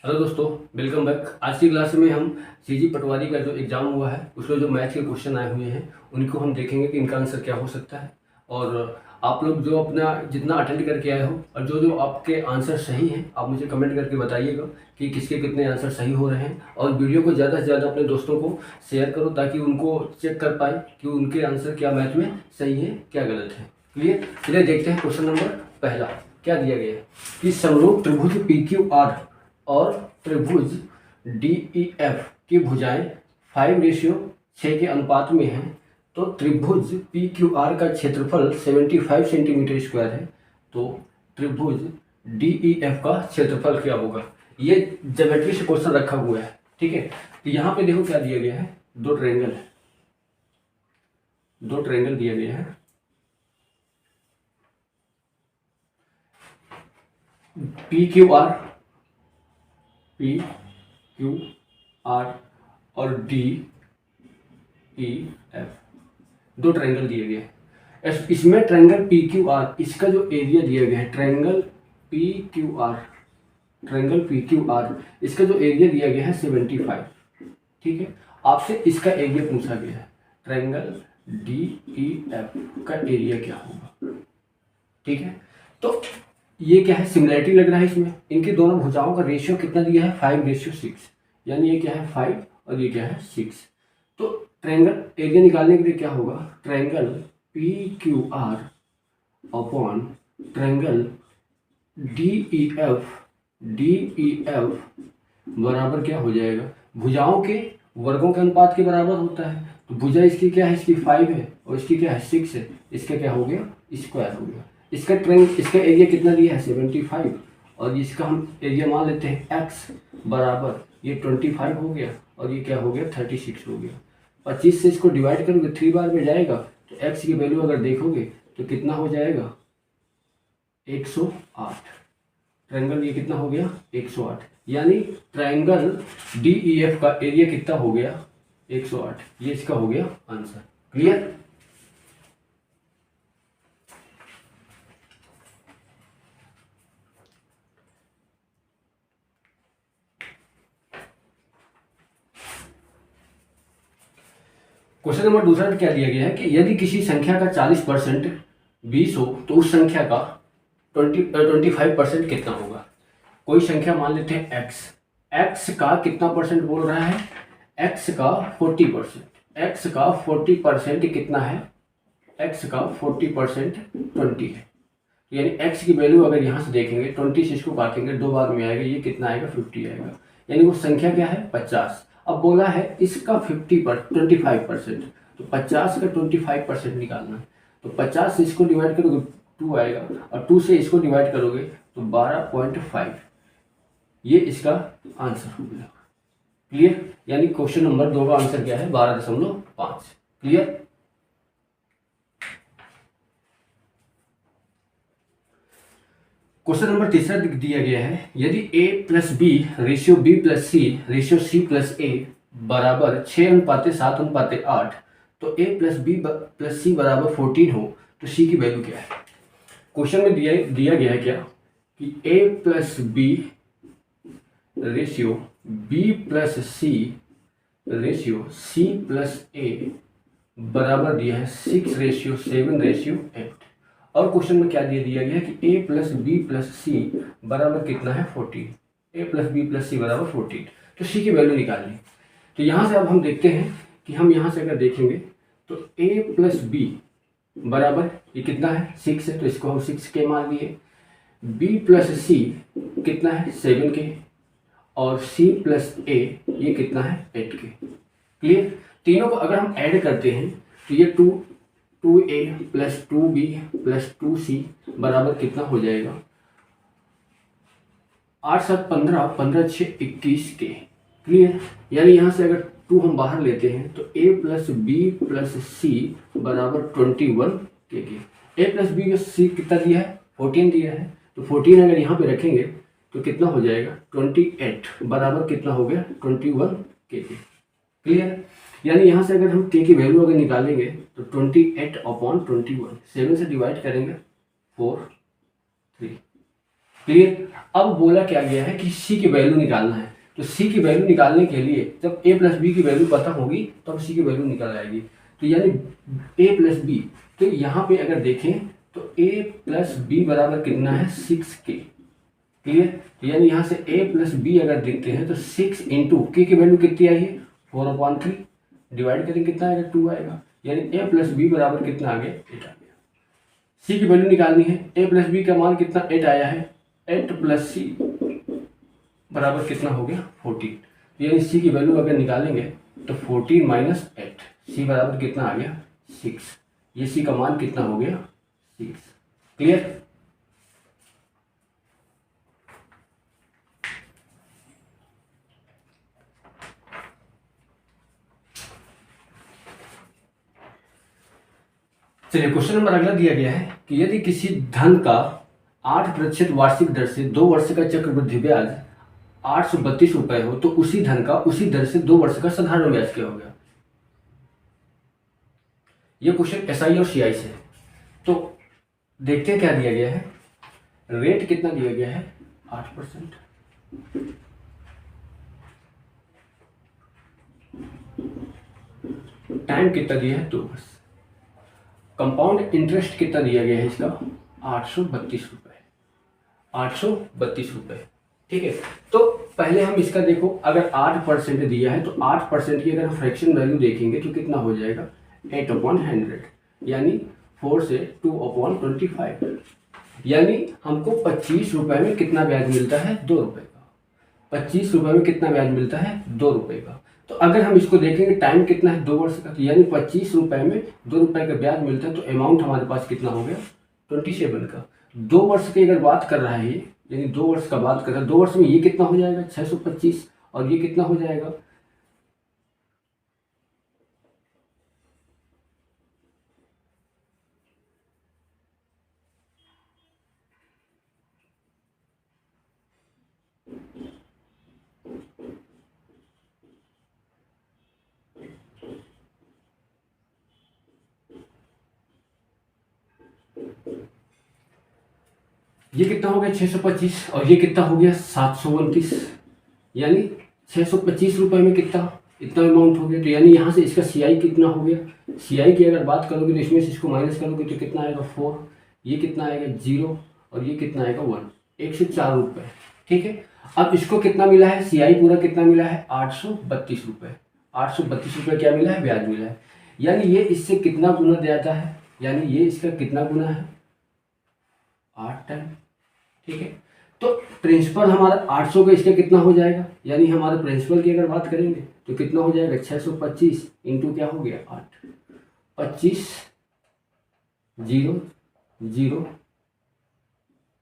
Hello दोस्तों, welcome back. आज की क्लास में हम सीजी पटवारी का जो एग्ज़ाम हुआ है उसमें जो मैथ के क्वेश्चन आए हुए हैं उनको हम देखेंगे कि इनका आंसर क्या हो सकता है। और आप लोग जो अपना जितना अटेंड करके आए हो और जो जो आपके आंसर सही हैं आप मुझे कमेंट करके बताइएगा कि किसके कितने आंसर सही हो रहे हैं। और वीडियो को ज़्यादा से ज़्यादा अपने दोस्तों को शेयर करो ताकि उनको चेक कर पाए कि उनके आंसर क्या मैथ में सही है क्या गलत है। क्लियर? चलिए देखते हैं क्वेश्चन नंबर पहला। क्या दिया गया है कि समरूप त्रिभुज PQR और त्रिभुज DEF की भुजाएं 5:6 के अनुपात में हैं, तो त्रिभुज PQR का क्षेत्रफल 75 सेंटीमीटर स्क्वायर है, तो त्रिभुज DEF का क्षेत्रफल क्या होगा। ये ज्योमेट्री से क्वेश्चन रखा हुआ है, ठीक है। तो यहाँ पे देखो क्या दिया गया है, दो ट्रायंगल दिया गया है। PQR और DEF दो ट्रायंगल दिए गए हैं। इसमें ट्रायंगल PQR इसका जो एरिया दिया गया है, ट्रायंगल PQR इसका जो एरिया दिया गया है 75, ठीक है। आपसे इसका एरिया पूछा गया है, ट्रायंगल DEF का एरिया क्या होगा, ठीक है। तो ये क्या है, सिमिलरिटी लग रहा है इसमें। इनकी दोनों भुजाओं का रेशियो कितना दिया है, 5:6, यानी ये क्या है 5 और ये क्या है 6। तो ट्रायंगल एरिया निकालने के लिए क्या होगा, triangle PQR upon triangle DEF बराबर क्या हो जाएगा, भुजाओं के वर्गों के अनुपात के बराबर होता है। तो भुजा इसकी क्या है, इसकी 5 है और इसकी क्या है 6 है, इसका क्या हो गया स्क्वायर हो गया। इसका एरिया कितना दिया है 75 और इसका हम एरिया मान लेते हैं x बराबर ये 25 हो गया और ये क्या हो गया 36 हो गया। 25 से इसको डिवाइड करोगे 3 बार में जाएगा, तो x की वैल्यू अगर देखोगे तो कितना हो जाएगा 108। ट्रायंगल ये कितना हो गया 108, यानी ट्रायंगल DEF का एरिया कितना हो गया 108। ये इसका हो गया आंसर। क्लियर? क्वेश्चन नंबर दूसरा में क्या दिया गया है कि यदि किसी संख्या का 40% 20 हो तो उस संख्या का 25% कितना होगा। कोई संख्या मान लेते हैं x का कितना परसेंट बोल रहा है, x का 40%। x का 40% कितना है, x का 40% 20 है, यानी x की वैल्यू अगर यहाँ से देखेंगे 20 से इसको काटेंगे 2 बार में आएगा, ये कितना आएगा 50 आएगा, यानी वो संख्या क्या है 50। अब बोला है इसका 25%, तो 50 का 25% निकालना है। तो 50 से इसको डिवाइड करोगे 2 आएगा और 2 से इसको डिवाइड करोगे तो 12.5, ये इसका आंसर हो गया। क्लियर? यानी क्वेश्चन नंबर 2 का आंसर क्या है 12.5। क्लियर? क्वेश्चन नंबर तीसरा दिया गया है, यदि A+B ratio B+C ratio C+A बराबर 6:7:8, तो A+B+C बराबर 14 हो तो C की वैल्यू क्या है। क्वेश्चन में दिया गया है क्या कि A+B ratio B+C ratio C+A बराबर दिया है 6:7:8। और क्वेश्चन में क्या दिया गया है कि A+B+C बराबर कितना है 14। A+B+C बराबर 14, तो C की वैल्यू निकालनी। तो यहाँ से अब हम देखते हैं कि हम यहाँ से अगर देखेंगे तो A+B बराबर ये कितना है 6 है, तो इसको हम 6 मान लिए। B+C कितना है 7 और C+A ये कितना है 8। क्लियर? तीनों को अगर हम ऐड करते हैं तो ये 2A + 2B + 2C बराबर कितना हो जाएगा 8 7 15 15 6 21 के। क्लियर? यानी यहाँ से अगर 2 हम बाहर लेते हैं तो A+B+C बराबर 21 के। A+B+C कितना दिया है 14 दिया है, तो 14 अगर यहाँ पे रखेंगे तो कितना हो जाएगा 28 बराबर कितना हो गया 21 के। क्लियर? यानी यहाँ से अगर हम k की वैल्यू अगर निकालेंगे तो 28/21, 7 से डिवाइड करेंगे 4 3 क्लियर। अब बोला क्या गया है कि सी की वैल्यू निकालना है, तो सी की वैल्यू निकालने के लिए जब ए प्लस बी की वैल्यू पता होगी तब तो सी की वैल्यू निकल आएगी। तो यानी ए प्लस बी, तो यहाँ पे अगर देखें तो ए प्लस बी बराबर कितना है 6k। क्लियर। तो यानी यहाँ से a प्लस बी अगर देखते हैं तो 6 इंटू के की वैल्यू कितनी आई है 4/3, डिवाइड करेंगे कितना आएगा 2 आएगा, यानी a प्लस बी बराबर कितना आ गया 8 आ गया। c की वैल्यू निकालनी है, a प्लस बी का मान कितना 8 आया है, 8 प्लस सी बराबर कितना हो गया 14। यानी c की वैल्यू अगर निकालेंगे तो 14 माइनस 8, c बराबर कितना आ गया 6। ये c का मान कितना हो गया 6। क्लियर। चलिए क्वेश्चन नंबर अगला दिया गया है कि यदि किसी धन का 8% वार्षिक दर से 2 वर्ष का चक्रवृद्धि ब्याज 832 रुपए हो तो उसी धन का उसी दर से 2 वर्ष का साधारण ब्याज क्या होगा। ये क्वेश्चन एसआई और सीआई से है। तो देखते हैं क्या दिया गया है। रेट कितना दिया गया है 8%, टाइम कितना दिया है 2 वर्ष, कंपाउंड इंटरेस्ट कितना दिया गया है इसका 832 रुपए, 832 रुपए। ठीक है। तो पहले हम इसका देखो, अगर 8% दिया है तो 8% की अगर हम फ्रैक्शन वैल्यू देखेंगे तो कितना हो जाएगा 8/100, यानी 4 से 2/25, यानी हमको 25 रुपए में कितना ब्याज मिलता है 2 रुपए का। 25 रुपए में कितना ब्याज मिलता है 2 रुपए का। तो अगर हम इसको देखेंगे टाइम कितना है 2 वर्ष का, तो यानी 25 रुपए में 2 रुपए का ब्याज मिलता है, तो अमाउंट हमारे पास कितना हो गया 27 का। 2 वर्ष की अगर बात कर रहा है ये, यानी 2 वर्ष का बात कर रहा है, 2 वर्ष में ये कितना हो जाएगा 625 और ये कितना हो जाएगा ये कितना हो गया 625 और ये कितना हो गया 729, यानी 625 रुपए में कितना इतना अमाउंट हो गया। तो यानी यहाँ से इसका सीआई कितना हो गया, सीआई की अगर बात करोगे तो इसमें से इसको माइनस करोगे तो कितना आएगा 4, ये कितना आएगा 0 और ये कितना आएगा 1, 104 रुपये। ठीक है। अब इसको कितना मिला है सीआई पूरा कितना मिला है 832 रुपये, 832 रुपये क्या मिला है ब्याज मिला है। यानी ये इससे कितना गुना जाता है, यानी ये इसका कितना गुना है 8 टाइम। ठीक है। तो प्रिंसिपल हमारा 800 का इसका कितना हो जाएगा, यानी हमारे प्रिंसिपल की अगर बात करेंगे तो कितना हो जाएगा 625 इंटू क्या हो गया 8, 25 0 0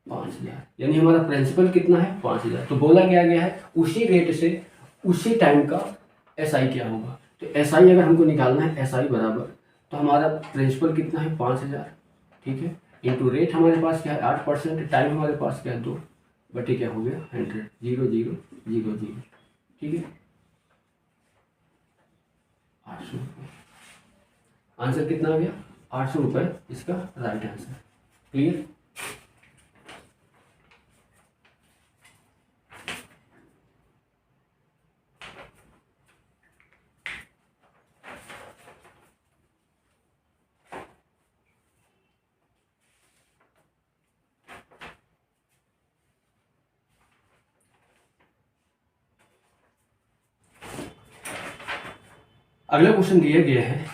5000, यानी हमारा प्रिंसिपल कितना है 5000। तो बोला गया है उसी रेट से उसी टाइम का एसआई क्या होगा। तो एसआई अगर हमको निकालना है एसआई बराबर, तो हमारा प्रिंसिपल कितना है 5000, ठीक है, इंटू रेट हमारे पास क्या है 8%, टाइम हमारे पास क्या है 2, बटे क्या हो गया 100, 0 0 0 0। ठीक है, 800 रुपये आंसर कितना आ गया 800 रुपये इसका राइट आंसर। क्लियर। अगला क्वेश्चन दिया गया है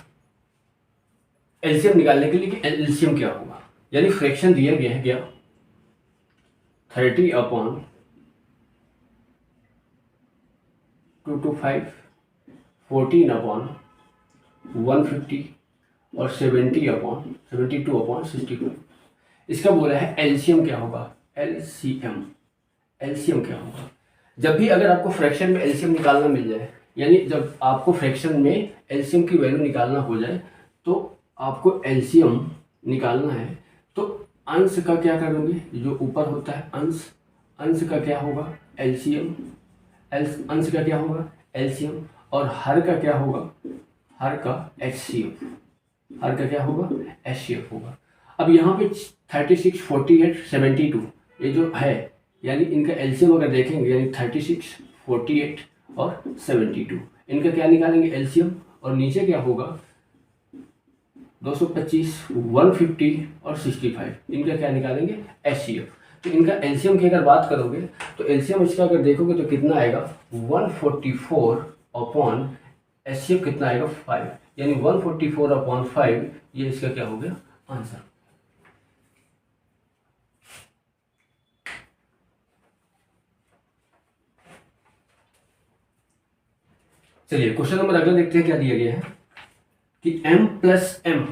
एलसीएम निकालने के लिए कि एलसीएम क्या होगा। यानी फ्रैक्शन दिया गया है क्या 30/225, 14/150 और 70/72/65। इसका बोला है एलसीएम क्या होगा, एलसीएम क्या होगा। जब भी अगर आपको फ्रैक्शन में एलसीएम निकालना मिल जाए, यानी जब आपको फ्रैक्शन में एलसीएम की वैल्यू निकालना हो जाए, तो आपको एलसीएम निकालना है तो अंश का क्या करोगे, जो ऊपर होता है अंश का क्या होगा एलसीएम, अंश का क्या होगा एलसीएम, और हर का क्या होगा, हर का एचसीएफ, हर का क्या होगा एचसीएफ होगा। अब यहाँ पे 36, 48, 72 ये जो है यानी इनका एलसीएम अगर देखेंगे यानी 36, 48 और 72, इनका क्या निकालेंगे एलसीएम, और नीचे क्या होगा 225, 150 और 65, इनका क्या निकालेंगे एचसीएफ। तो इनका एलसीएम की अगर बात करोगे तो एलसीएम इसका अगर देखोगे तो कितना आएगा 144 अपॉन एचसीएफ कितना आएगा 5, यानी 144 अपॉन 5, ये इसका क्या हो गया आंसर। चलिए क्वेश्चन नंबर अगला देखते हैं क्या दिया गया है कि m प्लस m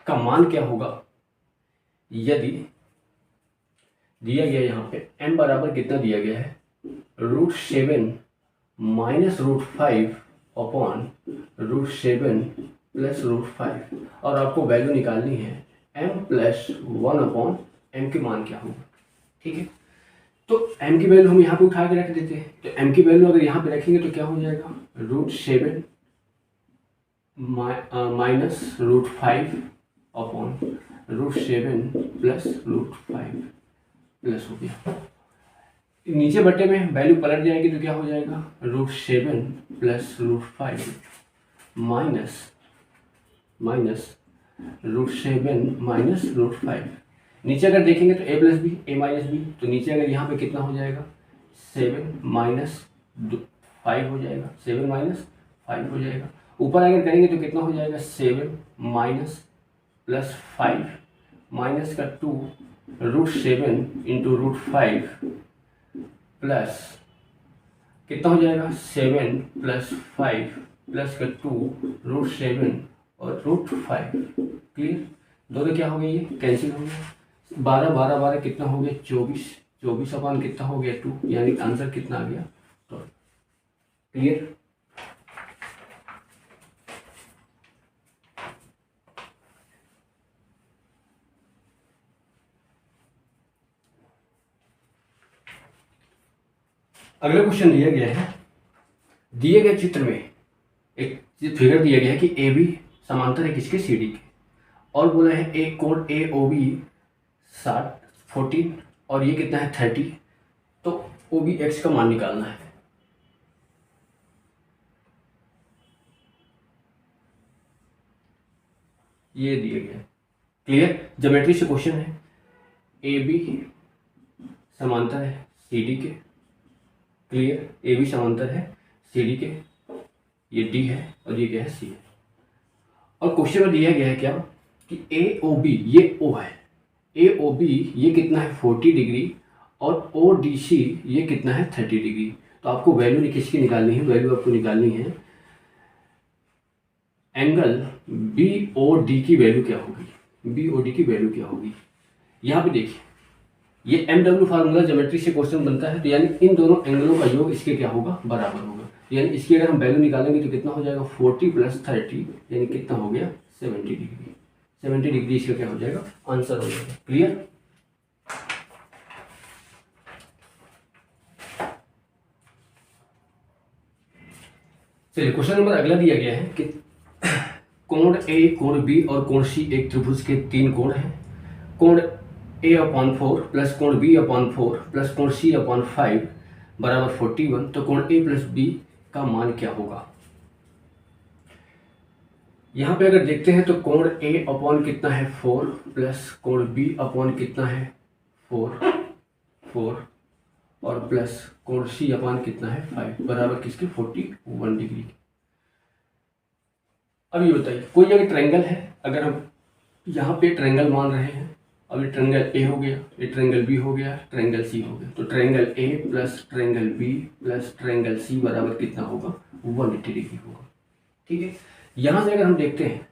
का मान क्या होगा यदि दिया गया यहां पे m बराबर कितना दिया गया है √7 माइनस √5 अपॉन √7 प्लस √5, और आपको वैल्यू निकालनी है m प्लस 1 अपॉन m के मान क्या होगा। ठीक है, तो m की वैल्यू हम यहाँ पे उठा के रख देते हैं, तो m की वैल्यू अगर यहाँ पे रखेंगे तो क्या हो जाएगा √7 माइनस √5 अपॉन √7 प्लस √5 प्लस हो गया, नीचे बट्टे में वैल्यू पलट जाएगी तो क्या हो जाएगा √7 प्लस √5 माइनस √7 माइनस √5, नीचे अगर देखेंगे तो a plus b a minus b, तो नीचे अगर यहाँ पे कितना हो जाएगा 7 माइनस 5 हो जाएगा, 7 माइनस 5 हो जाएगा, ऊपर अगर करेंगे तो कितना हो जाएगा 7 माइनस प्लस 5 माइनस का 2 √7 इंटू √5 प्लस कितना हो जाएगा 7 प्लस 5 प्लस का 2 √7 और √5, क्लियर। दोनों क्या हो गए ये कैंसिल हो गया, 12 12 12 कितना हो गया 24, 24 अपॉन कितना हो गया 2, यानी आंसर कितना आ गया 12, क्लियर। अगला क्वेश्चन दिया गया है, दिए गए चित्र में एक फिगर दिया गया है कि ए बी समांतर है किसके सी डी के, और बोला है एक कोण ए ओ बी 14 और ये कितना है 30, तो ओ बी एक्स का मान निकालना है। ये दिया गया है, क्लियर। ज्योमेट्री से क्वेश्चन है, ए बी समांतर है सी डी के, क्लियर, ए बी समांतर है सी डी के, ये डी है और ये क्या है सी है, और क्वेश्चन में दिया गया है क्या कि ए ओ बी ये ओ है, ए ओ बी ये कितना है 40 डिग्री और ओ डी सी ये कितना है 30 डिग्री, तो आपको वैल्यू किसकी निकालनी है, वैल्यू आपको निकालनी है एंगल बी ओ डी की वैल्यू क्या होगी, बी ओ डी की वैल्यू क्या होगी। यहाँ पे देखिए ये एम डब्ल्यू फार्मूला ज्योमेट्री से क्वेश्चन बनता है, तो यानी इन दोनों एंगलों का योग इसके क्या होगा बराबर होगा, यानी इसकी अगर हम वैल्यू निकालेंगे तो कितना हो जाएगा 40 प्लस 30, यानी कितना हो गया 70 डिग्री, 70 डिग्री इसका क्या हो जाएगा आंसर हो जाएगा, क्लियर। चलिए क्वेश्चन नंबर अगला दिया गया है कि कोण ए, कोण बी और कोण सी एक त्रिभुज के 3 कोण हैं, कोण ए अपॉन 4 प्लस कोण बी अपॉन 4 प्लस कोण सी अपॉन 5 बराबर 41, तो कोण ए प्लस बी का मान क्या होगा। यहाँ पे अगर देखते हैं तो कोण ए अपॉन कितना है 4 प्लस कोण बी अपॉन कितना है 4 और प्लस कोण सी अपॉन कितना है 5 बराबर किसके 41 डिग्री। अब ये बताइए कोई अगर ट्रायंगल है, अगर हम यहाँ पे ट्रायंगल मान रहे हैं, अब ये ट्रायंगल ए हो गया, ये ट्रायंगल बी हो गया, ट्रायंगल सी हो गया, तो triangle a plus triangle b plus triangle c बराबर कितना होगा 180 डिग्री होगा, ठीक है। यहाँ से अगर हम देखते हैं,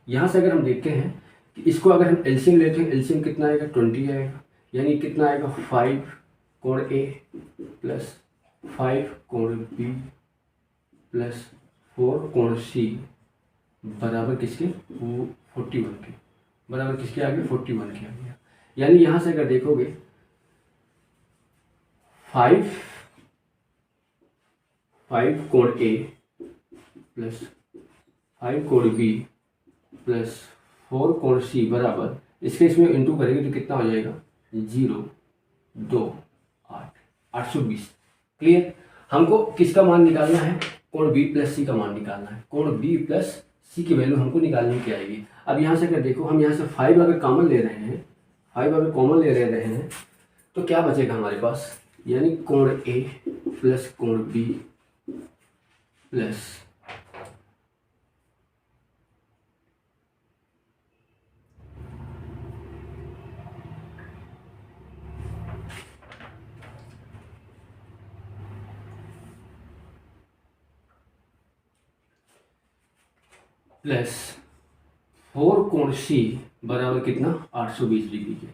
यहाँ से अगर हम देखते हैं कि इसको अगर हम एलसीएम लेते हैं, एलसीएम कितना आएगा 20 आएगा, यानी कितना आएगा 5 कोण ए प्लस 5 कोण बी प्लस 4 कोण सी बराबर किसके 41 के, बराबर किसके आ गया 41 के आ गया। यानी यहाँ से अगर देखोगे 5 कोण ए प्लस 5 कोण बी प्लस 4 कोण सी बराबर इसके इसमें इंटू करेंगे तो कितना हो जाएगा 0, 2 8 820। क्लियर। हमको किसका मान निकालना है? कोण बी प्लस सी का मान निकालना है। कोण बी प्लस सी की वैल्यू हमको निकालनी क्या आएगी? अब यहाँ से अगर देखो, हम यहाँ से 5 अगर कॉमन ले रहे हैं, 5 अगर कॉमन ले रहे हैं तो क्या बचेगा हमारे पास? यानी कोण ए प्लस कोण बी प्लस प्लस 4 कोण सी बराबर कितना? 820 डिग्री के।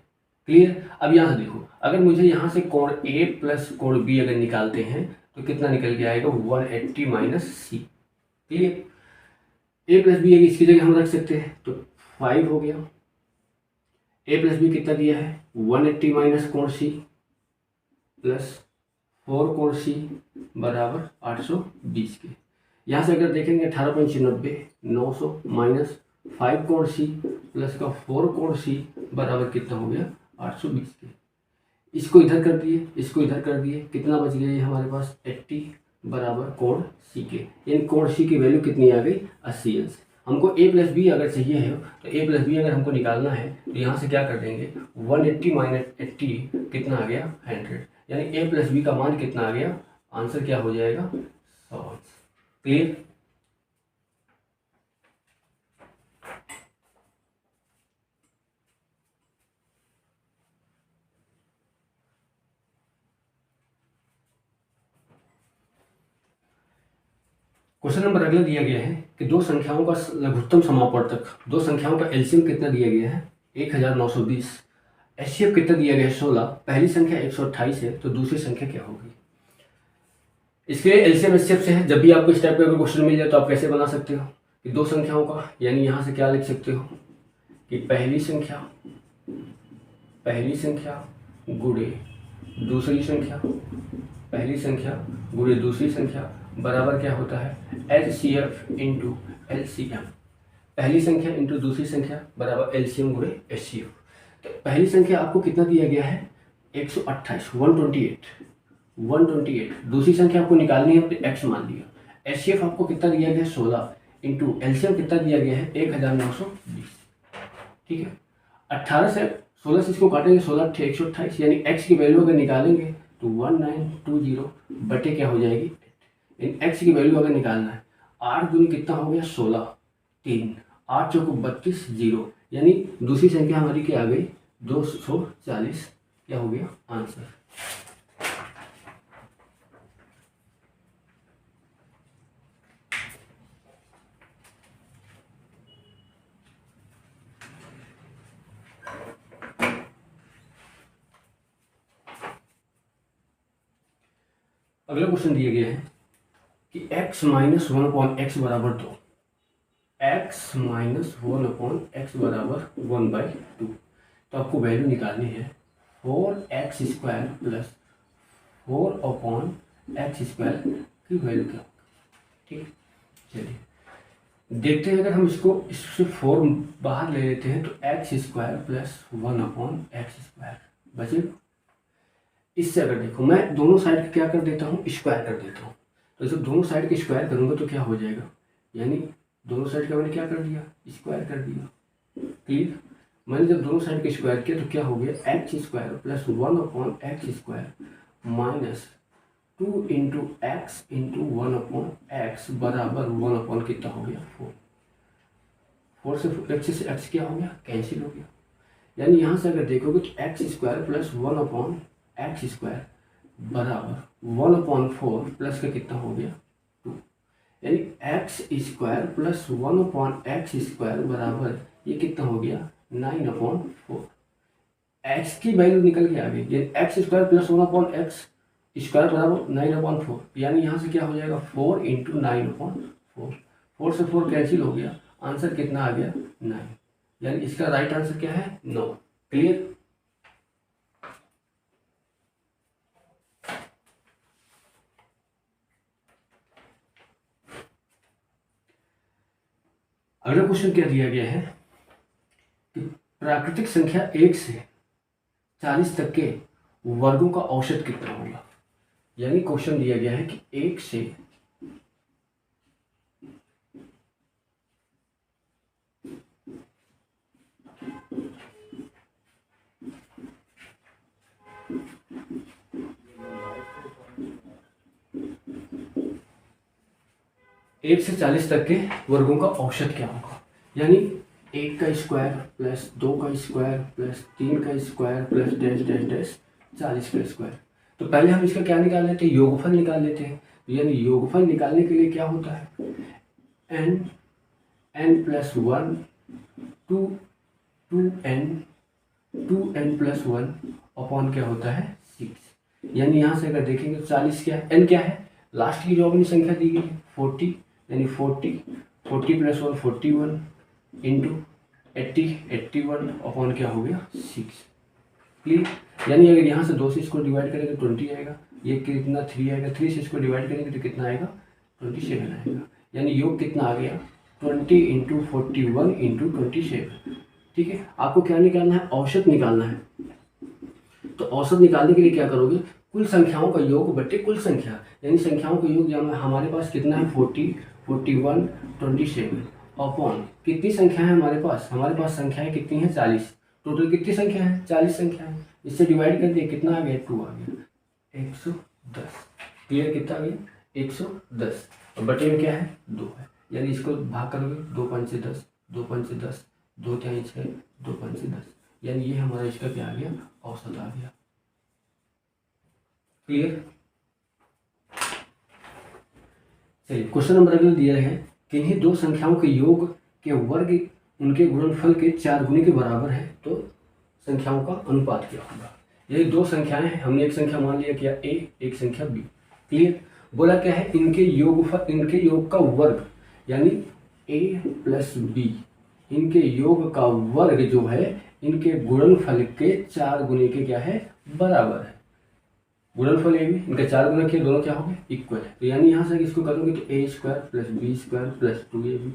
क्लियर। अब यहाँ से देखो, अगर मुझे यहाँ से कोण ए प्लस कोण बी अगर निकालते हैं तो कितना निकल के आएगा? 180 माइनस सी। क्लियर। ए प्लस बी इसकी जगह हम रख सकते हैं, तो 5 हो गया। ए प्लस बी कितना दिया है? 180 माइनस कोण सी प्लस 4 कोण सी बराबर 820 के। यहाँ से अगर देखेंगे 18.90 900 माइनस 5 कोण सी प्लस का 4 कोण सी बराबर कितना हो गया? 820 के। इसको इधर कर दिए, इसको इधर कर दिए, कितना बच गया? ये हमारे पास 80 बराबर कोण सी के। यानी कोण सी की वैल्यू कितनी आ गई? 80 अंश। हमको ए प्लस बी अगर चाहिए है तो ए प्लस बी अगर हमको निकालना है तो यहाँ से क्या कर देंगे? 180 माइनस 80 कितना आ गया? 100। यानी ए प्लस बी का मान कितना आ गया? आंसर क्या हो जाएगा? 100। क्लियर। क्वेश्चन नंबर अगला दिया गया है कि दो संख्याओं का लघुत्तम समापवर्तक, दो संख्याओं का एलसीएम कितना दिया गया है? 1920। एचसीएफ कितना दिया गया है? 16। पहली संख्या 128 है तो दूसरी संख्या क्या होगी? इसके लिए एलसीएम एचसीएफ से है। जब भी आपको इस टाइप का अगर क्वेश्चन मिल जाए तो आप कैसे बना सकते हो कि दो संख्याओं का, यानी यहाँ से क्या लिख सकते हो कि पहली संख्या गुणे दूसरी संख्या, पहली संख्या गुणे दूसरी संख्या बराबर क्या होता है? HCF into LCM. पहली संख्या इंटू दूसरी संख्या बराबर एलसीएम गुणे एचसीएफ। तो पहली संख्या आपको कितना दिया गया है? 128 128। दूसरी संख्या आपको निकालनी है, एक्स मान लिया। एचसीएफ आपको कितना दिया गया है? 16 इंटू एलसीएम कितना दिया गया है? 1920। ठीक है। 18 से 16 से इसको काटेंगे, 16 128, यानी एक्स की वैल्यू अगर निकालेंगे तो 1920 बटे क्या हो जाएगी? एक्स की वैल्यू अगर निकालना है, 8 दूनी कितना हो गया? 16, 3, 8 चौको 32, 0, यानी दूसरी संख्या हमारी क्या आ गई? 240। क्या हो गया आंसर? अगला क्वेश्चन दिया गया है कि x माइनस 1/x बराबर 2, x माइनस 1/x बराबर 1/2। तो आपको वैल्यू निकालनी है 4x square plus 4/x square की वैल्यू क्या होगी? ठीक। चलिए देखते हैं। अगर हम इससे 4 बाहर ले लेते हैं तो x square plus 1/x square बचेगा। इससे अगर देखो, मैं दोनों साइड का क्या कर देता हूँ? स्क्वायर कर देता हूँ। तो जब दोनों साइड के स्क्वायर करूँगा तो क्या हो जाएगा? यानी दोनों साइड का मैंने क्या कर दिया? स्क्वायर कर दिया। क्लियर। मैंने जब दोनों साइड के स्क्वायर किया तो क्या हो गया? X square plus 1/x square minus 2 into x into 1/x बराबर 1 कितना हो गया? 4। 4 से एक्स से एक्स क्या हो गया? कैंसिल हो गया। यानी यहाँ से अगर देखोगे तो x square plus 1/x square बराबर 1/4 प्लस का कितना हो गया? 2। यानी x square plus 1/x square बराबर ये कितना हो गया? 9/4। एक्स की वैल्यू निकल के आ गई, यानी x square plus 1/x square बराबर 9/4। यानी यहाँ से क्या हो जाएगा? 4 इंटू 9/4। 4 से 4 कैंसिल हो गया। आंसर कितना आ गया? 9। यानी इसका राइट आंसर क्या है? 9। क्लियर। अगला क्वेश्चन क्या दिया गया है कि प्राकृतिक संख्या 1 से 40 तक के वर्गों का औसत कितना होगा। यानी क्वेश्चन दिया गया है कि 1 से 40 तक के वर्गों का औसत क्या होगा। यानी 1 का स्क्वायर प्लस 2 का स्क्वायर प्लस 3 का square plus dash dash dash 40 का स्क्वायर। तो पहले हम इसका क्या निकाल लेते हैं, योगफल निकाल लेते हैं। यानी योगफल निकालने के लिए क्या होता है, n plus 1 2n plus 1 upon क्या होता है 6। यानी यहाँ से अगर देखेंगे तो 40 क्या है, n क्या है, लास्ट की जो अपनी संख्या दी गई है 40, यानी 40 प्लस 1 41 इंटू 81 अपॉन क्या हो गया 6। क्लियर। यानी अगर यहाँ से 2 से इसको डिवाइड करेंगे तो 20 आएगा, ये कितना 3 आएगा, 3 से इसको डिवाइड करेंगे तो कितना आएगा 27 आएगा। यानी योग कितना आ गया 20 इंटू 41 इंटू 27। ठीक है, आपको क्या निकालना है, औसत निकालना है। तो औसत निकालने के लिए क्या करोगे, कुल संख्याओं का योग बटे कुल संख्या, यानी संख्याओं का योग हमारे पास कितना है 40 41 27 अपॉन कितनी संख्या है हमारे पास संख्याएं कितनी है 40। टोटल कितनी संख्या है 40 संख्या है। इससे डिवाइड कर दिए कितना आ गया 2 आ गया 110। क्लियर, कितना आ गया 110 और बटे में क्या है 2 है। यानी इसको भाग करोगे 2 5 से 10 2 5 से 10 2 3 6 2 5 से 10। यानी ये हमारा इसका क्या आ गया औसत आ गया। क्लियर। चलिए क्वेश्चन नंबर अगला दिया है, किन्हीं दो संख्याओं के योग के वर्ग उनके गुणनफल के 4 गुने के बराबर है तो संख्याओं का अनुपात क्या होगा। ये दो संख्याएं हैं, हमने एक संख्या मान लिया क्या a, एक संख्या b। क्लियर। बोला क्या है, इनके योग का वर्ग यानी a प्लस b, इनके योग का वर्ग जो है इनके गुणनफल के 4 गुने के क्या है बराबर है। गुणनफल ए भी इनका 4 गुना किया, दोनों क्या हो गए इक्वल है। तो यानी यहाँ से इसको करोगे तो a square plus b square plus 2ab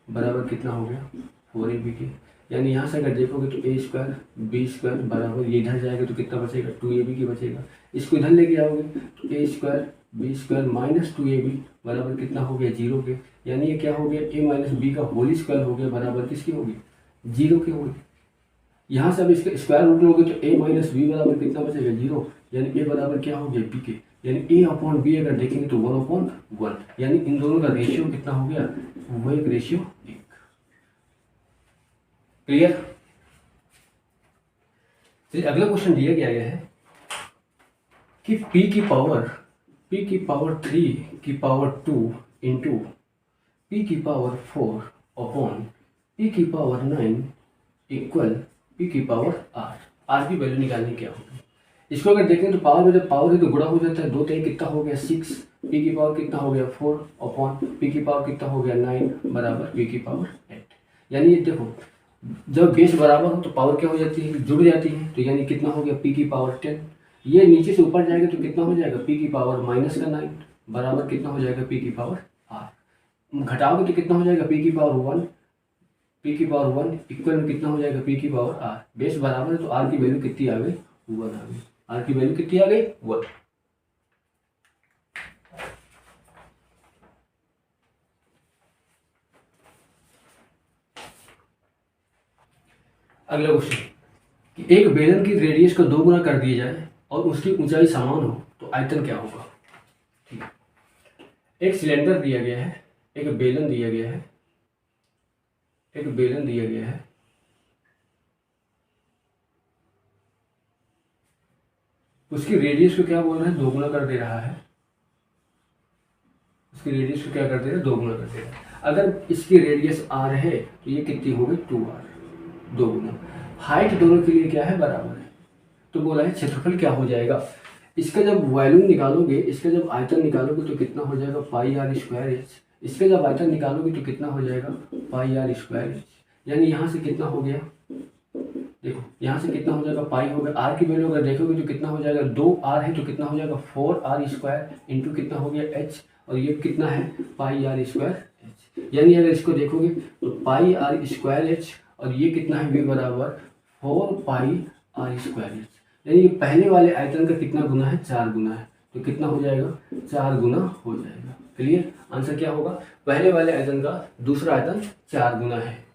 बराबर कितना हो गया 4ab के। यानी यहाँ से अगर देखोगे तो a स्क्वायर बी स्क्वायर बराबर, ये इधर जाएगा तो कितना बचेगा 2ab की बचेगा। इसको इधर लेके आओगे तो a square b square minus 2ab बराबर कितना हो गया 0 के। यानी ये क्या हो गया a माइनस बी का होल स्क्वायर हो गया बराबर किसकी होगी 0 के होगी। यहाँ से अब इसका स्क्वायर रूट लोगे तो a माइनस बी बराबर कितना बचेगा 0। यानी a बराबर क्या हो गया b के। यानी a अपॉन बी अगर देखेंगे तो 1/1, यानी इन दोनों का रेशियो कितना हो गया वो एक रेशियो 1। क्लियर। चलिए अगला क्वेश्चन दिया गया है कि p की पावर 3 की पावर 2 इंटू p की पावर 4 अपॉन p की पावर 9 इक्वल p की पावर 8 की वैल्यू निकालनी क्या होगी। इसको अगर देखें तो पावर में जब पावर है तो गुणा हो जाता है, 2 3 कितना हो गया 6, p की पावर कितना हो गया 4 अपॉन p की पावर कितना हो गया 9 बराबर p की पावर 8। यानी ये देखो जब बेस बराबर हो तो पावर क्या हो जाती है जुड़ जाती है। तो यानी कितना हो गया p की पावर 10, ये नीचे से ऊपर जाएगा तो कितना हो जाएगा p की पावर माइनस का 9 बराबर कितना हो जाएगा p की पावर 8। घटाओगे तो कितना हो जाएगा p की पावर 1, p की पावर 1 इक्वल में कितना हो जाएगा p की पावर r। बेस बराबर है तो r की वैल्यू कितनी आ गई 1 आ गई। r की वैल्यू कितनी आ गई 1। अगला क्वेश्चन कि एक बेलन की रेडियस को 2 गुना कर दिया जाए और उसकी ऊंचाई समान हो तो आयतन क्या होगा। ठीक है, एक सिलेंडर दिया गया है, एक बेलन दिया गया है, उसकी रेडियस को क्या बोल रहा है 2 गुना कर दे रहा है, उसकी रेडियस को क्या कर दे रहा है 2 गुना कर दे रहा है। अगर इसकी रेडियस r है तो ये कितनी होगी 2r, 2 गुना। हाइट दोनों के लिए क्या है बराबर है, तो बोला है क्षेत्रफल क्या हो जाएगा। इसका जब वॉल्यूम निकालोगे, इसका जब आयतन निकालोगे तो कितना हो जाएगा पाई आर स्क्वायर एच। इसका जब आयतन निकालोगे तो कितना हो जाएगा पाई आर स्क्वायर एच। यानी यहाँ से कितना हो गया, देखो यहाँ से कितना हो जाएगा पाई हो गया, आर की वैल्यू अगर देखोगे तो कितना हो जाएगा 2r है तो कितना हो जाएगा 4r स्क्वायर इंटू कितना हो गया h, और ये कितना है पाई आर स्क्वायर एच। यानी अगर इसको देखोगे तो पाई आर स्क्वायर एच और ये कितना है v बराबर 4 पाई आर स्क्वायर एच। यानी कि पहले वाले आयतन का कितना गुना है, 4 गुना है, तो कितना हो जाएगा, 4 गुना हो जाएगा। क्लियर, आंसर क्या होगा, पहले वाले आयतन का दूसरा आयतन 4 गुना है।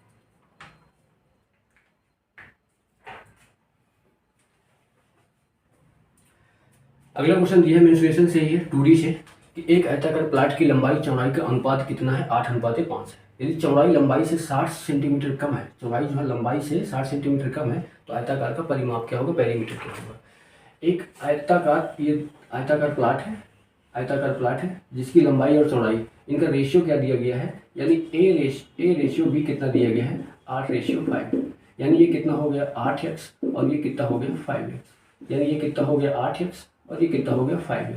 अगला क्वेश्चन दिया है मेंस्ट्रुएशन से ही है, 2D से, कि एक आयताकार प्लाट की लंबाई चौड़ाई का अनुपात कितना है, 8:5 है। यदि चौड़ाई लंबाई से 60 सेंटीमीटर कम है, चौड़ाई जो है लंबाई से 60 सेंटीमीटर कम है, तो आयताकार का परिमाप क्या होगा, पेरीमीटर क्या होगा। एक आयताकार, ये आयताकार प्लाट है जिसकी लंबाई और चौड़ाई, इनका रेशियो क्या दिया गया है, यानी ए रेशियो भी कितना दिया गया है, 8:5। यानी ये कितना हो गया 8x और ये कितना हो गया 5x। यानी ये कितना हो गया 8x और ये कितना हो गया 5x।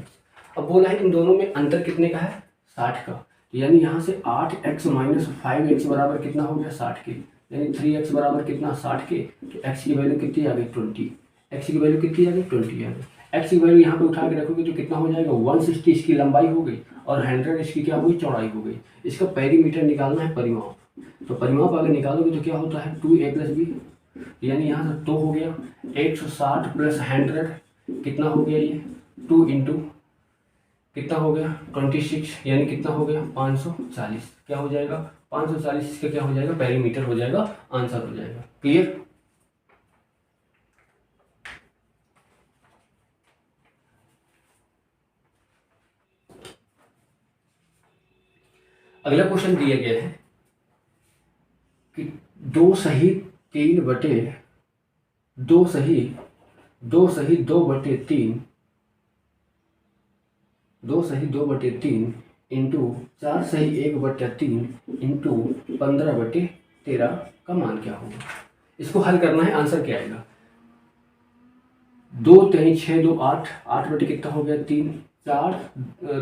अब बोला है इन दोनों में अंतर कितने का है, 60 का। तो यानी यहाँ से 8x माइनस 5x बराबर कितना हो गया 60 के, यानी 3x बराबर कितना 60 के। तो x की वैल्यू कितनी आ गई 20, x की वैल्यू कितनी आ गई 20 आ गई। x की वैल्यू यहाँ पे उठा के रखोगे तो कितना हो जाएगा 160 इसकी लंबाई हो गई और 100 इसकी क्या हो गई, चौड़ाई हो गई। इसका पेरीमीटर निकालना है, परिमाप। तो परिमाप अगर निकालोगे तो क्या होता है 2a + b, यानी यहाँ से 2 हो गया 160 + 100 कितना हो गया, ये 2 इंटू कितना हो गया 26, यानी कितना हो गया 540। क्या हो जाएगा 540, इसका क्या हो जाएगा पेरीमीटर हो जाएगा, आंसर हो जाएगा। क्लियर। अगला क्वेश्चन दिया गया है कि 2 सही 2/3 इंटू 4 सही 1/3 इंटू 15/13 का मान क्या होगा। इसको हल करना है, आंसर क्या आएगा, 2 3 6 2 8, 8 बटे कितना हो गया 3, 4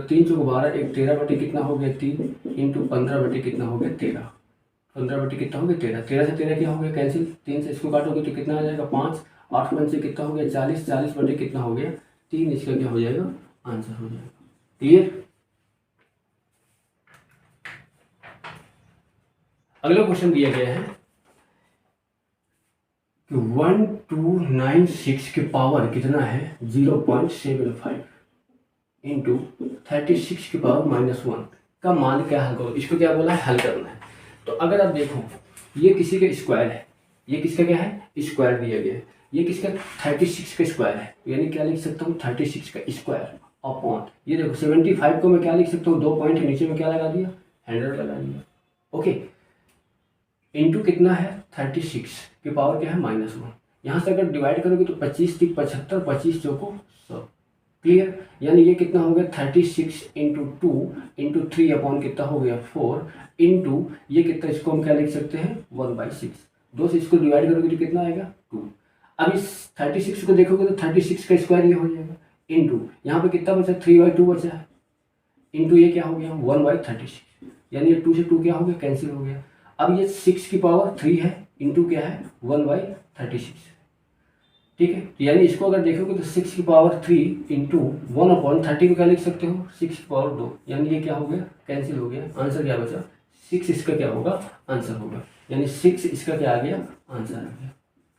3 चौक 12, 1 13 बटे कितना हो गया 3 इंटू 15 बटे कितना हो गया 13, 15 बटे कितना हो गया 13, 13 से 13 क्या हो गया कैंसिल, 3 से इसको काटोगे तो कितना आ जाएगा 5, 8 5 से कितना हो गया 40, 40 बटे कितना हो गया 3, इसका क्या हो जाएगा आंसर हो जाएगा। क्लियर। अगला क्वेश्चन दिया गया है कि 1296 के पावर कितना है 0.75 इंटू 36 के पावर -1 का मान क्या हल करो। इसको क्या बोला है, हल करना है। तो अगर आप देखो ये किसी का स्क्वायर है, ये किसका क्या है स्क्वायर दिया गया है, ये किसका 36 का स्क्वायर है, यानी क्या लिख सकता हूँ 36 का स्क्वायर अपॉन, ये देखो 75 को मैं क्या लिख सकता हूँ, 2 पॉइंट नीचे में क्या लगा दिया 100 लगा दिया, ओके, इंटू कितना है 36 की पावर क्या है -1। यहाँ से अगर डिवाइड करोगे तो 25 3 75, 25 चौको 100। क्लियर, यानी ये कितना हो गया 36 इंटू 2 इंटू 3 अपॉन कितना हो गया 4 इंटू ये कितना, इसको हम क्या लिख सकते हैं 1/6। 2 से इसको डिवाइड करोगे तो कितना आएगा 2। अब इस 36 को देखोगे तो 36 का स्क्वायर ये हो जाएगा इंटू यहाँ पे कितना बचा 3/2 बचा है इंटू ये क्या हो गया 1/36, यानी ये 2 से 2 क्या हो गया कैंसिल हो गया। अब ये 6 की पावर 3 है इंटू क्या है 1/36, ठीक है। तो यानी इसको अगर देखोगे तो 6 की पावर 3 इंटू 1/30 को क्या लिख सकते हो 6 की पावर 2, यानी ये क्या हो गया कैंसिल हो गया, आंसर क्या बचा 6, इसका क्या होगा आंसर होगा, यानी 6 इसका क्या आ गया आंसर आ गया।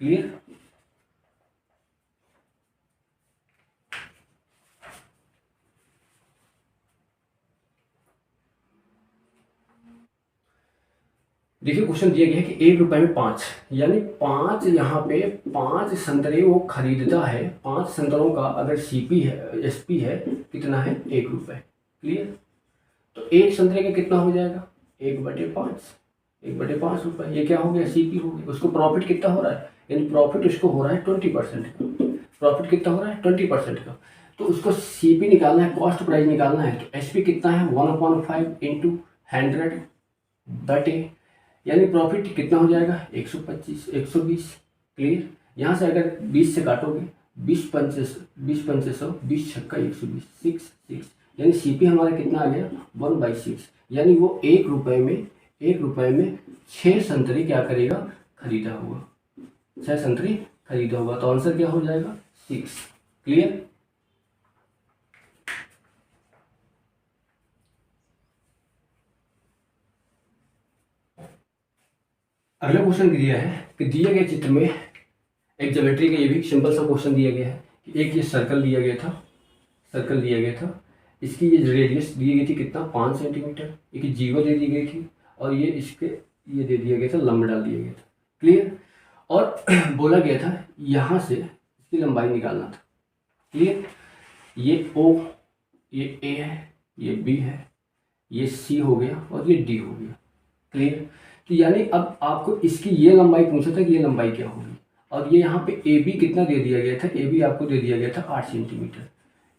क्लियर। देखिए क्वेश्चन दिया गया है कि 1 रुपए में 5, यानी 5 यहाँ पे 5 संतरे वो खरीदता है, 5 संतरों का अगर सीपी है एसपी है कितना है 1 रुपए। क्लियर। तो एक संतरे का कितना हो जाएगा 1/5 रुपए, ये क्या हो गया सीपी हो गया। उसको प्रॉफिट कितना हो रहा है, यानी प्रॉफिट उसको हो रहा है 20% का, प्रॉफिट कितना हो रहा है 20% का। तो उसको सीपी निकालना है, कॉस्ट प्राइस निकालना है, तो एसपी कितना है 1/5 इंटू 100 बटे, यानी प्रॉफिट कितना हो जाएगा 125 120। क्लियर। यहाँ से अगर 20 से काटोगे 20 पंचे 100 20 छक्का 120 6 यानी सीपी हमारा कितना आ गया 1/6, यानी वो 1 रुपए में 6 संतरी क्या करेगा खरीदा होगा, 6 संतरी खरीदा होगा। तो आंसर क्या हो जाएगा 6। क्लियर। अगला क्वेश्चन दिया है कि दिए गए चित्र में एक ज्योमेट्री का ये भी सिंपल सा क्वेश्चन दिया गया है कि एक ये सर्कल दिया गया था, सर्कल दिया गया था, इसकी ये रेडियस दी गई थी कितना 5 सेंटीमीटर, एक जीवा दे दी गई थी और ये इसके ये दे दिया गया था, लंब डाल दिया गया था। क्लियर। और बोला गया था यहाँ से इसकी लंबाई निकालना था। क्लियर। ये O, ये A है, ये B है, ये C हो गया और ये D हो गया। क्लियर। तो यानी अब आपको इसकी ये लंबाई पूछा था कि ये लंबाई क्या होगी, और ये यहाँ पे ए बी कितना दे दिया गया था, ए बी आपको दे दिया गया था 8 सेंटीमीटर,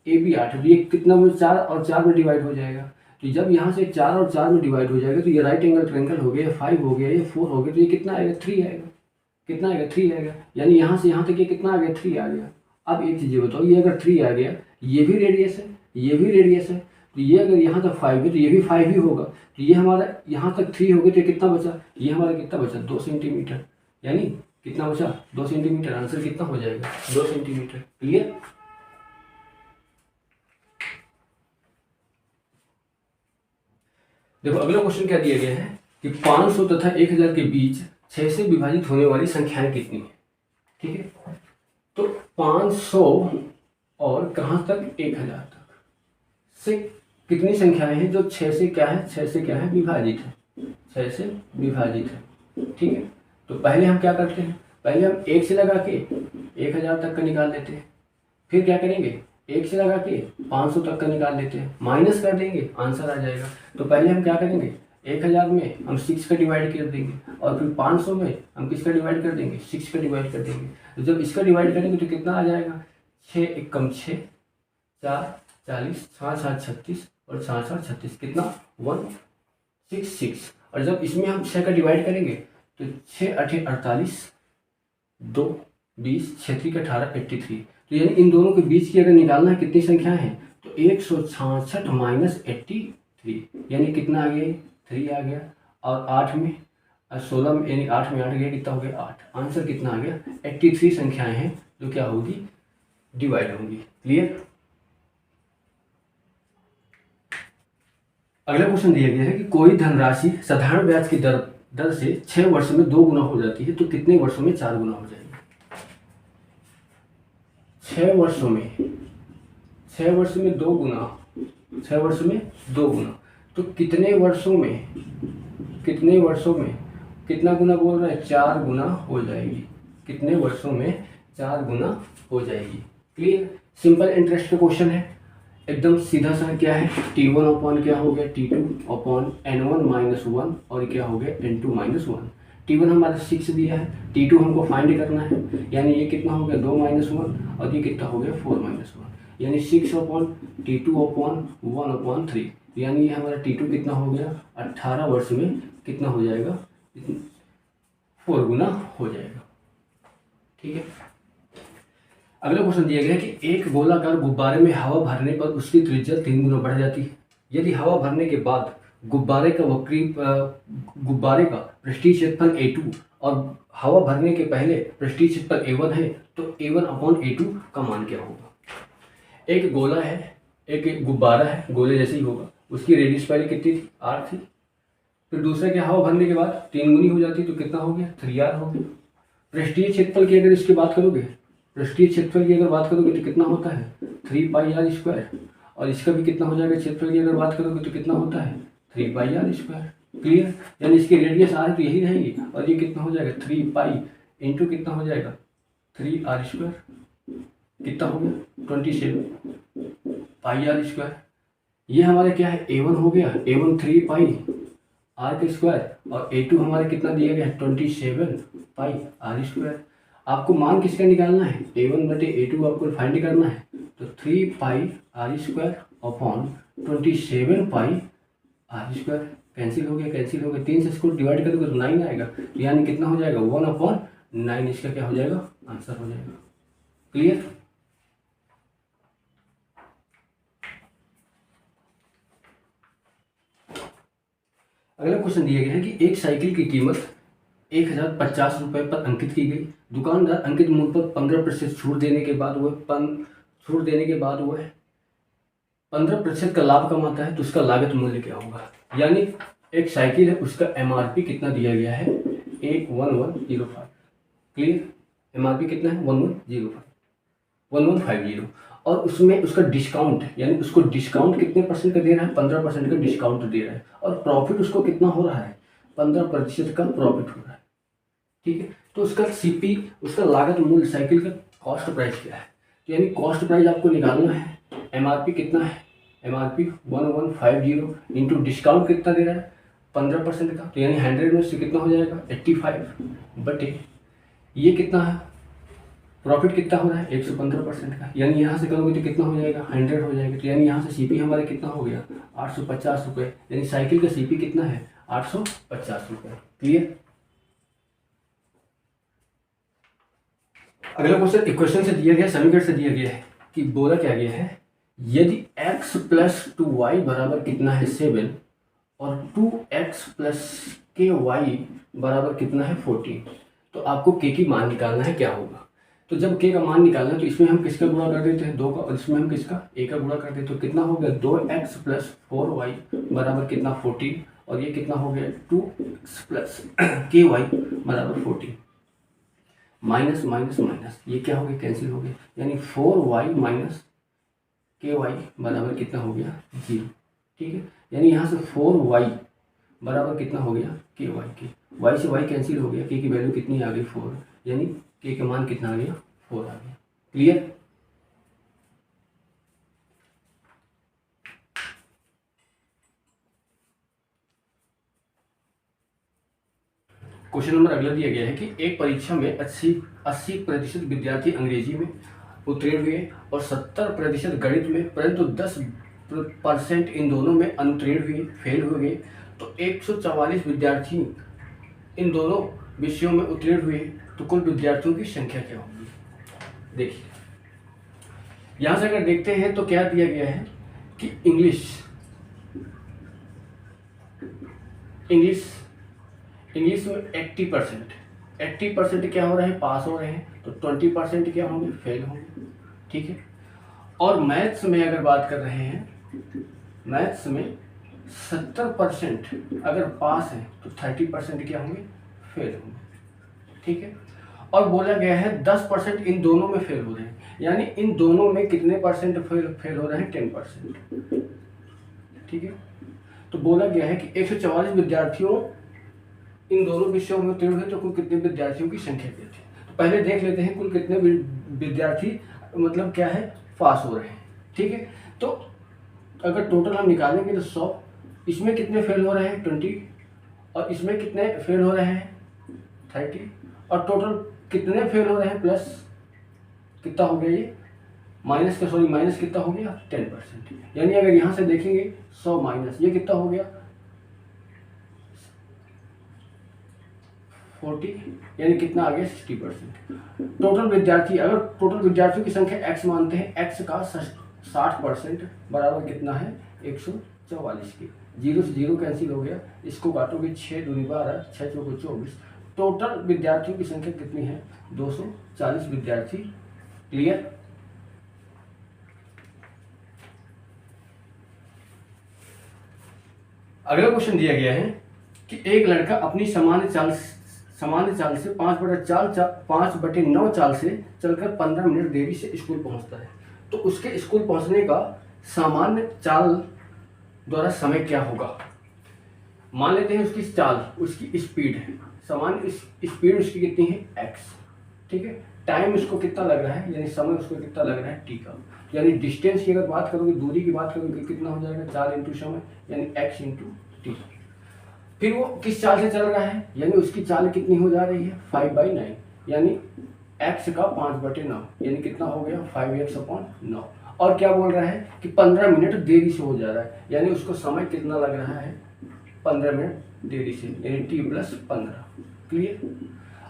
ए बी 8, तो ये कितना वो 4 और 4 में डिवाइड हो जाएगा। तो जब यहाँ से 4 और 4 में डिवाइड हो जाएगा तो ये राइट एंगल ट्रायंगल हो गया, 5 हो गया, ये 4 हो गया, तो ये कितना आएगा 3 आएगा। कितना आएगा 3 आएगा। यानी यहाँ से यहाँ तक ये कितना आ गया 3 आ गया। अब एक चीज़ ये बताओ, ये अगर 3 आ गया, ये भी रेडियस है, ये भी रेडियस है, तो ये अगर यहाँ तक 5 है तो ये भी 5 ही होगा। तो ये हमारा यहाँ तक 3 हो गया, तो कितना बचा, ये हमारा कितना बचा 2 सेंटीमीटर, यानी कितना बचा 2 सेंटीमीटर। आंसर कितना हो जाएगा 2 सेंटीमीटर। क्लियर। देखो अगला क्वेश्चन क्या दिया गया है कि 500 तथा 1000 के बीच 6 से विभाजित होने वाली संख्याएं कितनी है। ठीक है, तो 500 और कहाँ तक 1000 तक से कितनी संख्याएं हैं जो 6 से क्या है, 6 से क्या है विभाजित है, 6 से विभाजित है। ठीक है, तो पहले हम क्या करते हैं, पहले हम 1 से लगा के 1000 तक का निकाल लेते हैं, फिर क्या करेंगे 1 से लगा के 500 तक का निकाल लेते हैं, माइनस कर देंगे, आंसर आ जाएगा। तो पहले हम क्या करेंगे 1000 में हम 6 का डिवाइड कर देंगे और फिर 500 में हम किसका डिवाइड कर देंगे 6 का डिवाइड कर देंगे। तो जब इसका डिवाइड करेंगे तो कितना आ जाएगा 6 एकम 6, 4 40, 6 7 36 और 6 7 36, कितना 166। और जब इसमें हम 6 का डिवाइड करेंगे तो 6 8 48, 2 20, 6 3 18 83। तो यानी इन दोनों के बीच की अगर निकालना है कितनी संख्या है तो 166 माइनस 83, यानी कितना आ गया 3 आ गया। और 8 में 16 में यानी 8 में 8 गया, कितना हो गया 8। आंसर कितना आ गया 83 संख्याएं हैं जो क्या होगी डिवाइड होंगी। क्लियर। अगला क्वेश्चन दिया गया है कि कोई धनराशि साधारण ब्याज की दर से 6 वर्ष में 2 गुना हो जाती है तो कितने वर्षों में 4 गुना हो जाएगी। 6 वर्षों में 2 गुना, 6 वर्ष में 2 गुना, तो कितने वर्षों में कितना गुना बोल रहा है 4 गुना हो जाएगी। कितने वर्षों में 4 गुना हो जाएगी। क्लियर। सिंपल इंटरेस्ट का क्वेश्चन है, एकदम सीधा सा। क्या है T1 अपॉन क्या हो गया T2 अपॉन N1 माइनस 1 और क्या हो गया N2 माइनस 1। T1 हमारा 6 दिया है, T2 हमको फाइंड करना है, यानी ये कितना हो गया 2 माइनस 1 और ये कितना हो गया 4 माइनस 1, यानी 6 अपॉन T2 अपॉन 1 अपॉन 3, यानी ये हमारा T2 कितना हो गया 18 वर्ष में कितना हो जाएगा 4 गुना हो जाएगा। ठीक है। अगला क्वेश्चन दिया गया है कि एक गोलाकार गुब्बारे में हवा भरने पर उसकी त्रिज्या 3 गुना बढ़ जाती है। यदि हवा भरने के बाद गुब्बारे का पृष्ठीय क्षेत्रफल A2 और हवा भरने के पहले पृष्ठीय क्षेत्रफल A1 है तो A1 अपॉन A2 का मान क्या होगा। एक गोला है, एक गुब्बारा है, गोले जैसे ही होगा, उसकी रेडियस पहले कितनी थी R थी, फिर दूसरा क्या हवा भरने के बाद 3 गुनी हो जाती तो कितना हो गया 3R हो गया। पृष्ठीय क्षेत्रफल की अगर इसकी बात करोगे, पृष्ठीय क्षेत्रफल की अगर बात करोगे तो कितना होता है 3 पाई R स्क्वायर, और इसका भी कितना हो जाएगा क्षेत्रफल की अगर बात करोगे तो कितना होता है 3 पाई R स्क्वायर। क्लियर। यानी इसकी रेडियस R तो यही रहेगी और ये कितना हो जाएगा 3 पाई इंटू कितना हो जाएगा 3R स्क्वायर, कितना हो गया 27 पाई R स्क्वायर। ये हमारा क्या है A1 हो गया, A1 3 पाई R के स्क्वायर और A2 हमारा कितना दिया गया है 27 पाई R स्क्वायर। आपको मान किसका निकालना है A1 बटे A2 आपको फाइंड करना है, तो 3 पाई R स्क्वायर अपॉन 27 पाई R स्क्वायर। कैंसिल हो गया, 3 से इसको डिवाइड करोगे तो 9 आएगा, तो यानी कितना हो जाएगा 1 अपॉन 9, इसका क्या हो जाएगा आंसर हो जाएगा। क्लियर। अगला क्वेश्चन दिया गया है कि एक साइकिल की कीमत 1050 रुपये पर अंकित की गई। दुकानदार अंकित मूल्य पर 15% छूट देने के बाद वह 15% का लाभ कमाता है तो उसका लागत मूल्य क्या होगा। यानी एक साइकिल है, उसका MRP कितना दिया गया है 1105। क्लियर। MRP कितना है 1150 और उसमें उसका डिस्काउंट यानी उसको डिस्काउंट कितने परसेंट का दे रहा है, 15% का डिस्काउंट दे रहा है और प्रॉफिट उसको कितना हो रहा है, 15% का प्रॉफिट हो रहा है। ठीक है, तो उसका CP, उसका लागत मूल्य साइकिल का कॉस्ट प्राइस क्या है, तो यानी कॉस्ट प्राइस आपको निकालना है। MRP कितना है, MRP 1150 इंटू डिस्काउंट कितना दे रहा है 15% का, तो यानी 100 में से कितना हो जाएगा 85 बटे ये कितना है प्रॉफिट कितना हो रहा है 115% का, यानी यहाँ से करोगे तो कितना हो जाएगा 100 हो जाएगा, तो यानी यहाँ से CP हमारे कितना हो गया 850 रुपये, यानी साइकिल का CP कितना है 850 रुपये। क्लियर। अगला क्वेश्चन इक्वेशन से दिया गया, समीकरण से दिया गया है कि बोला क्या गया है, यदि x प्लस 2y बराबर कितना है 7 और 2x प्लस ky बराबर कितना है 14, तो आपको k की मान निकालना है, क्या होगा। तो जब k का मान निकालना है तो इसमें हम किसका गुणा कर देते हैं 2 का, और इसमें हम किसका a का गुणा कर देते हैं, तो कितना हो गया 2x प्लस 4y बराबर कितना 14 और ये कितना हो गया 2x प्लस ky बराबर 14, माइनस माइनस माइनस ये क्या हो गया कैंसिल हो गया, यानी 4y माइनस ky बराबर कितना हो गया 0। ठीक है, यानी यहाँ से 4y बराबर कितना हो गया ky के, y से y कैंसिल हो गया, k की वैल्यू कितनी आ गई 4, यानी k का मान कितना आ गया 4 आ गया। क्लियर। क्वेश्चन नंबर अगला दिया गया है कि एक परीक्षा में 80% विद्यार्थी अंग्रेजी में उत्तीर्ण हुए और 70% गणित में, परंतु 10% इन दोनों में अनुत्तीर्ण हुए, फेल हो गए, तो 144 विद्यार्थी इन दोनों विषयों में उत्तीर्ण हुए, तो कुल विद्यार्थियों की संख्या क्या होगी। देखिए यहाँ से अगर देखते हैं तो क्या दिया गया है कि इंग्लिश में 80% क्या हो रहे हैं पास हो रहे हैं, तो 20% क्या होंगे फेल होंगे। ठीक है, और मैथ्स में अगर बात कर रहे हैं, मैथ्स में 70% अगर पास है तो 30% क्या होंगे फेल होंगे। ठीक है, और बोला गया है 10% इन दोनों में फेल हो रहे हैं, यानी इन दोनों में कितने परसेंट फेल हो रहे हैं 10%। ठीक है, तो बोला गया है कि 144 विद्यार्थियों इन दोनों विषयों में उत्तीर्ण हुए, तो कुल कितने विद्यार्थियों की संख्या क्या थी। तो पहले देख लेते हैं कुल कितने विद्यार्थी मतलब क्या है पास हो रहे हैं। ठीक है, तो अगर टोटल हम निकालेंगे तो 100, इसमें कितने फेल हो रहे हैं 20 और इसमें कितने फेल हो रहे हैं 30, और टोटल कितने फेल हो रहे हैं प्लस कितना हो गया ये माइनस कितना हो गया 10%, यानी अगर यहाँ से देखेंगे 100 माइनस ये कितना हो गया 40, यानी कितना आ गया 60%। टोटल विद्यार्थी, अगर टोटल विद्यार्थियों की संख्या x मानते हैं, x का 60% बराबर कितना है 144 के, 0 से 0 कैंसिल हो गया, इसको काटोगे 6 दूनी 12 6 चौको 24, टोटल विद्यार्थियों की संख्या कितनी है 240 विद्यार्थी। क्लियर। अगला क्वेश्चन दिया गया है कि एक लड़का अपनी सामान्य चाल से 5/9 चाल से चलकर 15 मिनट देरी से स्कूल पहुंचता है, तो उसके स्कूल पहुंचने का सामान्य चाल द्वारा समय क्या होगा। मान लेते हैं उसकी चाल, उसकी स्पीड है, सामान्य स्पीड उसकी कितनी है x। ठीक है, टाइम उसको कितना लग रहा है, यानी समय उसको कितना लग रहा है t का, यानी डिस्टेंस की अगर बात करोगे, दूरी की बात करोगे, कितना हो जाएगा 4 इंटू समय, यानी x इंटू टी। फिर वो किस चाल से चल रहा है, यानी उसकी चाल कितनी हो जा रही है 5/9, यानी x का 5/9, यानी कितना हो गया 5x/9, और क्या बोल रहा है कि 15 मिनट देरी से हो जा रहा है, यानी उसको समय कितना लग रहा है 15 मिनट देरी से, यानी t+15। क्लियर।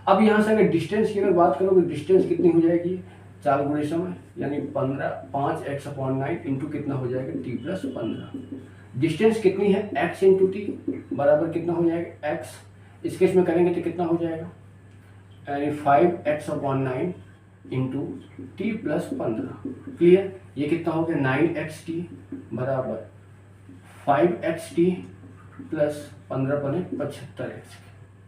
अब यहाँ से अगर डिस्टेंस की अगर बात करोगे, डिस्टेंस कितनी हो जाएगी 4 गुणे समय, यानी 5x/9 इंटू कितना हो जाएगा t+15। डिस्टेंस कितनी है x इंटू टी बराबर कितना हो जाएगा x, इस केस में करेंगे तो कितना हो जाएगा, यानी 5x/9 इंटू t+15। क्लियर। ये कितना हो गया 9xt बराबर 5xt प्लस 15 बने 75x।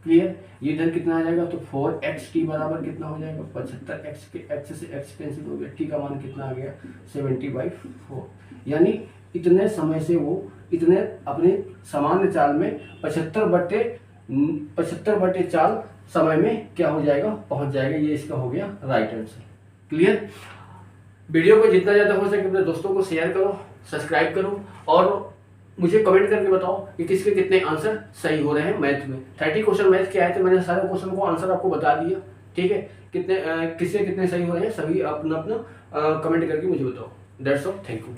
क्लियर। ये इधर कितना आ जाएगा, तो 4xt बराबर कितना हो जाएगा 75x के x से x कैंसिल हो गया, t का मान कितना आ गया 70/4। यानी इतने समय से वो इतने अपने सामान्य चाल में 75/4 समय में क्या हो जाएगा, पहुंच जाएगा। ये इसका हो गया राइट आंसर। क्लियर। वीडियो को जितना ज़्यादा हो सके अपने दोस्तों को शेयर करो, सब्सक्राइब करो और मुझे कमेंट करके बताओ कि किसके कितने आंसर सही हो रहे हैं मैथ में। 30 क्वेश्चन मैथ के आए थे, मैंने सारे क्वेश्चन को आंसर आपको बता दिया। ठीक है, कितने किससे कितने सही हो रहे हैं सभी अपना अपना कमेंट करके मुझे बताओ। That's all, thank you.